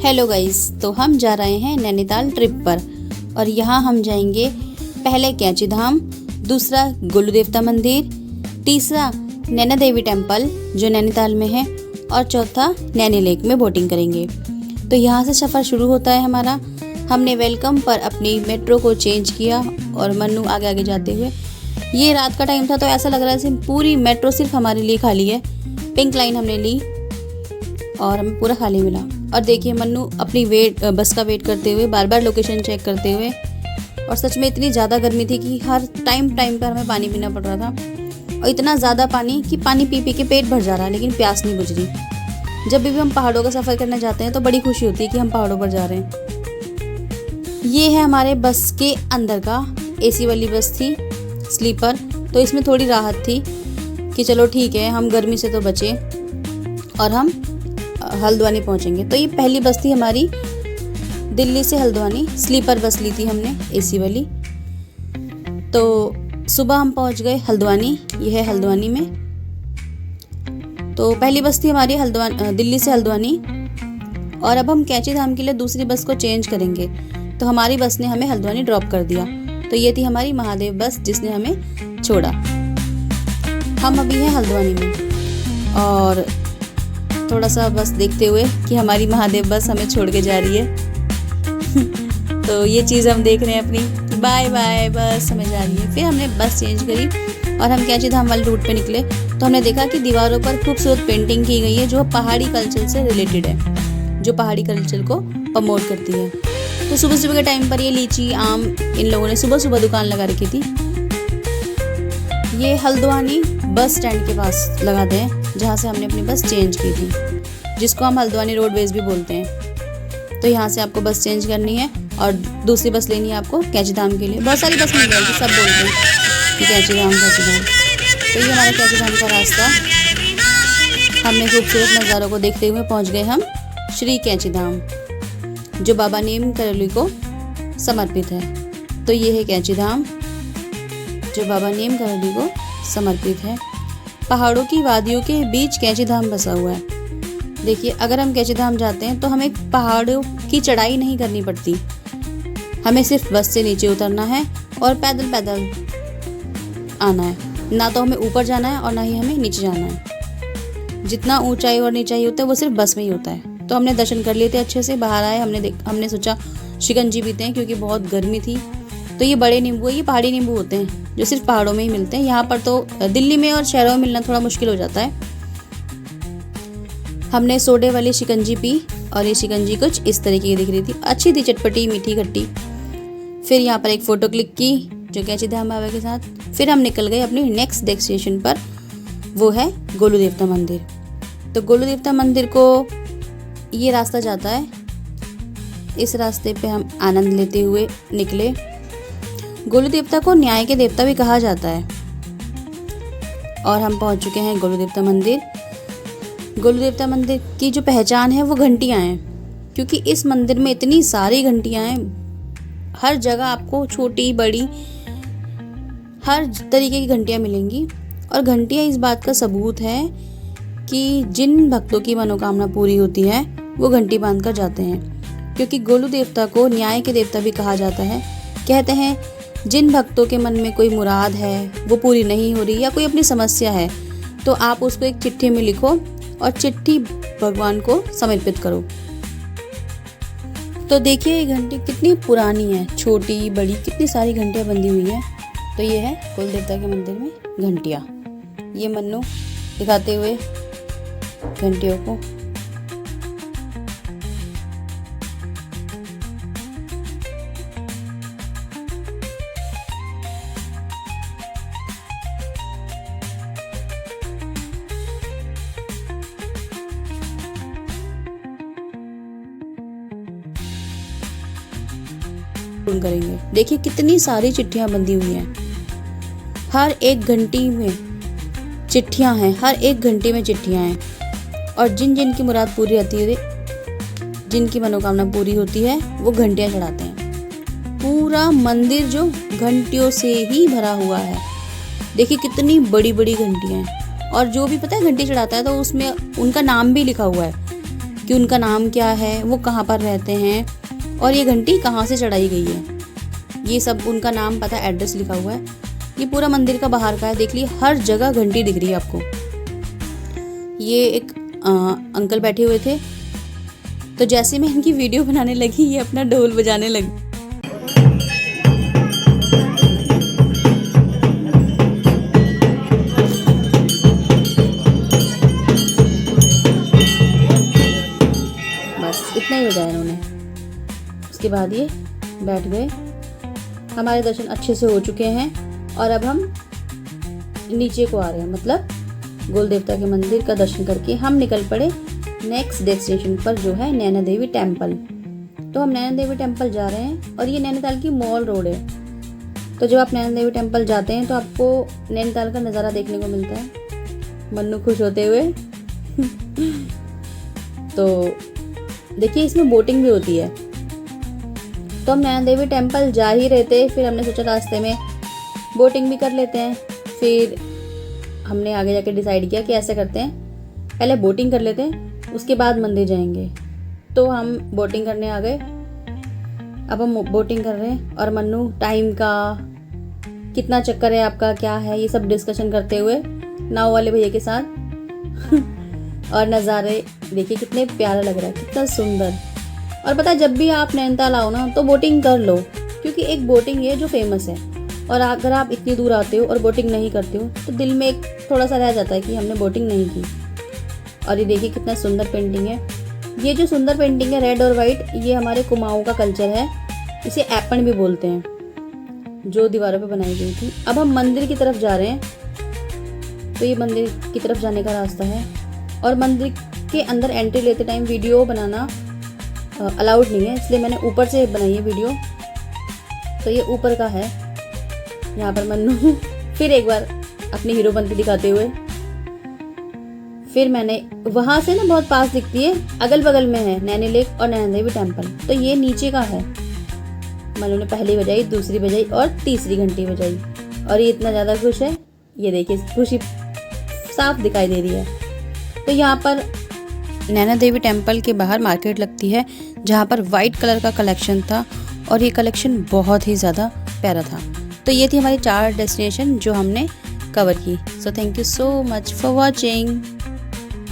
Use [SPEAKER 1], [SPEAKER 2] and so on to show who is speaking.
[SPEAKER 1] Hello guys, तो हम जा रहे हैं नैनीताल ट्रिप पर और यहाँ हम जाएंगे पहले कैंची धाम, दूसरा गोलू देवता मंदिर, तीसरा नैना देवी टेम्पल जो नैनीताल में है और चौथा नैनी लेक में बोटिंग करेंगे। तो यहाँ से सफ़र शुरू होता है हमारा। हमने वेलकम पर अपनी मेट्रो को चेंज किया और मन्नू आगे आगे जाते हुए। ये रात का टाइम था तो ऐसा लग रहा है पूरी मेट्रो सिर्फ हमारे लिए खाली है। पिंक लाइन हमने ली और हमें पूरा खाली मिला। और देखिए मन्नू अपनी बस का वेट करते हुए, बार बार लोकेशन चेक करते हुए। और सच में इतनी ज़्यादा गर्मी थी कि हर टाइम पर हमें पानी पीना पड़ रहा था। और इतना ज़्यादा पानी कि पानी पी पी के पेट भर जा रहा है लेकिन प्यास नहीं बुझ रही। जब भी हम पहाड़ों का सफ़र करने जाते हैं तो बड़ी खुशी होती है कि हम पहाड़ों पर जा रहे हैं। ये है हमारे बस के अंदर का, एसी वाली बस थी, स्लीपर। तो इसमें थोड़ी राहत थी कि चलो ठीक है, हम गर्मी से तो बचे और हम हल्द्वानी पहुंचेंगे। तो ये पहली बस थी हमारी दिल्ली से हल्द्वानी, स्लीपर बस ली थी हमने, एसी वाली। तो सुबह हम पहुंच गए हल्द्वानी। ये है हल्द्वानी में। तो पहली बस थी हमारी दिल्ली से हल्द्वानी। और अब हम कैंची धाम के लिए दूसरी बस को चेंज करेंगे। तो हमारी बस ने हमें हल्द्वानी ड्रॉप कर दिया। तो ये थी हमारी महादेव बस जिसने हमें छोड़ा। हम अभी हैं हल्द्वानी में और थोड़ा सा बस देखते हुए कि हमारी महादेव बस हमें छोड़ के जा रही है। तो ये चीज़ हम देख रहे हैं अपनी, बाय बाय बस हमें जा रही है। फिर हमने बस चेंज करी और हम कैंची धाम वाले रूट पे निकले। तो हमने देखा कि दीवारों पर खूबसूरत पेंटिंग की गई है जो पहाड़ी कल्चर से रिलेटेड है, जो पहाड़ी कल्चर को प्रमोट करती है। तो सुबह सुबह के टाइम पर ये लीची, आम इन लोगों ने सुबह सुबह दुकान लगा रखी थी। ये हल्द्वानी बस स्टैंड के पास लगाते हैं जहाँ से हमने अपनी बस चेंज की थी, जिसको हम हल्द्वानी रोडवेज भी बोलते हैं। तो यहाँ से आपको बस चेंज करनी है और दूसरी बस लेनी है आपको कैंची धाम के लिए। बहुत सारी बस मिल जाएगी, सब बोलते हैं कि कैंची धाम कैंची धाम। तो ये हमारा कैंची धाम का रास्ता। हमने खूबसूरत नज़ारों को देखते हुए पहुँच गए हम श्री कैंची धाम, जो बाबा नीम करौली को समर्पित है। तो ये है कैंची धाम जो बाबा नीम करौली को समर्पित है। पहाड़ों की वादियों के बीच कैंची धाम बसा हुआ है। देखिए, अगर हम कैंची धाम जाते हैं तो हमें पहाड़ों की चढ़ाई नहीं करनी पड़ती। हमें सिर्फ बस से नीचे उतरना है और पैदल पैदल आना है। ना तो हमें ऊपर जाना है और ना ही हमें नीचे जाना है। जितना ऊंचाई और नीचाई होता है वो सिर्फ बस में ही होता है। तो हमने दर्शन कर लिए थे अच्छे से, बाहर आए। हमने सोचा शिकंजी पीते हैं क्योंकि बहुत गर्मी थी। तो ये बड़े नींबू है, ये पहाड़ी नींबू होते हैं जो सिर्फ पहाड़ों में ही मिलते हैं। यहाँ पर तो दिल्ली में और शहरों में मिलना थोड़ा मुश्किल हो जाता है। हमने सोडे वाली शिकंजी पी और ये शिकंजी कुछ इस तरीके की दिख रही थी, अच्छी थी, चटपटी मीठी खट्टी। फिर यहाँ पर एक फ़ोटो क्लिक की जो कैंची धाम बाबा के साथ। फिर हम निकल गए अपनी नेक्स्ट डेस्टिनेशन पर, वो है गोलू देवता मंदिर। तो गोलू देवता मंदिर को ये रास्ता जाता है। इस रास्ते पे हम आनंद लेते हुए निकले। गोलू देवता को न्याय के देवता भी कहा जाता है। और हम पहुंच चुके हैं गोलू देवता मंदिर। गोलू देवता मंदिर की जो पहचान है वो घंटियां हैं, क्योंकि इस मंदिर में इतनी सारी घंटियां हैं। हर जगह आपको छोटी बड़ी हर तरीके की घंटियां मिलेंगी। और घंटियां इस बात का सबूत है कि जिन भक्तों की मनोकामना पूरी होती है वो घंटी बांध कर जाते हैं। क्योंकि गोलू देवता को न्याय के देवता भी कहा जाता है। कहते हैं जिन भक्तों के मन में कोई मुराद है वो पूरी नहीं हो रही या कोई अपनी समस्या है तो आप उसको एक चिट्ठी में लिखो और चिट्ठी भगवान को समर्पित करो। तो देखिए ये घंटी कितनी पुरानी है, छोटी बड़ी कितनी सारी घंटियां बंधी हुई हैं। तो ये है कुल देवता के मंदिर में घंटियां। ये मन्नू दिखाते हुए घंटियों को। करेंगे। देखिए कितनी सारी चिट्ठियां बंधी हुई हैं। हर एक घंटी में चिट्ठियां हैं, हर एक घंटी में चिट्ठियां हैं। और जिन जिन की मुराद पूरी होती है, जिनकी मनोकामना पूरी होती है वो घंटियां चढ़ाते हैं। पूरा मंदिर जो घंटियों से ही भरा हुआ है। देखिए कितनी बड़ी बड़ी घंटियां हैं। और जो भी पता है घंटी चढ़ाता है तो उसमें उनका नाम भी लिखा हुआ है कि उनका नाम क्या है, वो कहाँ पर रहते हैं और ये घंटी कहाँ से चढ़ाई गई है। ये सब उनका नाम, पता, एड्रेस लिखा हुआ है। ये पूरा मंदिर का बाहर का है, देख लीजिए हर जगह घंटी दिख रही है आपको। ये एक अंकल बैठे हुए थे, तो जैसे मैं इनकी वीडियो बनाने लगी ये अपना ढोल बजाने लगी। बस इतना ही बजाया इन्होंने। उसके बाद ये बैठ गए। हमारे दर्शन अच्छे से हो चुके हैं और अब हम नीचे को आ रहे हैं, मतलब गोल देवता के मंदिर का दर्शन करके हम निकल पड़े नेक्स्ट डेस्टिनेशन पर, जो है नैना देवी टेम्पल। तो हम नैना देवी टेम्पल जा रहे हैं और ये नैनीताल की मॉल रोड है। तो जब आप नैना देवी टेम्पल जाते हैं तो आपको नैनीताल का नज़ारा देखने को मिलता है, मन्नू खुश होते हुए। तो देखिए इसमें बोटिंग भी होती है। तो हम नैना देवी टेम्पल जा ही रहे थे, फिर हमने सोचा रास्ते में बोटिंग भी कर लेते हैं। फिर हमने आगे जाके डिसाइड किया कि ऐसे करते हैं, पहले बोटिंग कर लेते हैं, उसके बाद मंदिर जाएंगे। तो हम बोटिंग करने आ गए। अब हम बोटिंग कर रहे हैं और मन्नू टाइम का, कितना चक्कर है आपका, क्या है, ये सब डिस्कशन करते हुए नाव वाले भैया के साथ। और नज़ारे देखिए कितने प्यारा लग रहा है, कितना सुंदर। और पता है जब भी आप नैनीताल आओ ना तो बोटिंग कर लो, क्योंकि एक बोटिंग है जो फेमस है। और अगर आप इतनी दूर आते हो और बोटिंग नहीं करते हो तो दिल में एक थोड़ा सा रह जाता है कि हमने बोटिंग नहीं की। और ये देखिए कितना सुंदर पेंटिंग है। ये जो सुंदर पेंटिंग है रेड और वाइट, ये हमारे कुमाऊं का कल्चर है। इसे ऐपण भी बोलते हैं, जो दीवारों पे बनाई गई थी। अब हम मंदिर की तरफ जा रहे हैं। तो ये मंदिर की तरफ जाने का रास्ता है और मंदिर के अंदर एंट्री लेते टाइम वीडियो बनाना अलाउड नहीं है, इसलिए मैंने ऊपर से बनाई है वीडियो। तो ये ऊपर का है। यहाँ पर मन्नू फिर एक बार अपनी हीरोपंती दिखाते हुए। फिर मैंने वहाँ से ना बहुत पास दिखती है, अगल बगल में है नैनी लेक और नैना देवी टेम्पल। तो ये नीचे का है। मन्नू ने पहली बजाई, दूसरी बजाई और तीसरी घंटी बजाई और ये इतना ज़्यादा खुश है, ये देखिए खुशी साफ दिखाई दे रही है। तो यहाँ पर नैना देवी टेम्पल के बाहर मार्केट लगती है, जहाँ पर वाइट कलर का कलेक्शन था और ये कलेक्शन बहुत ही ज़्यादा प्यारा था। तो ये थी हमारी 4 डेस्टिनेशन जो हमने कवर की। So thank you so much for watching.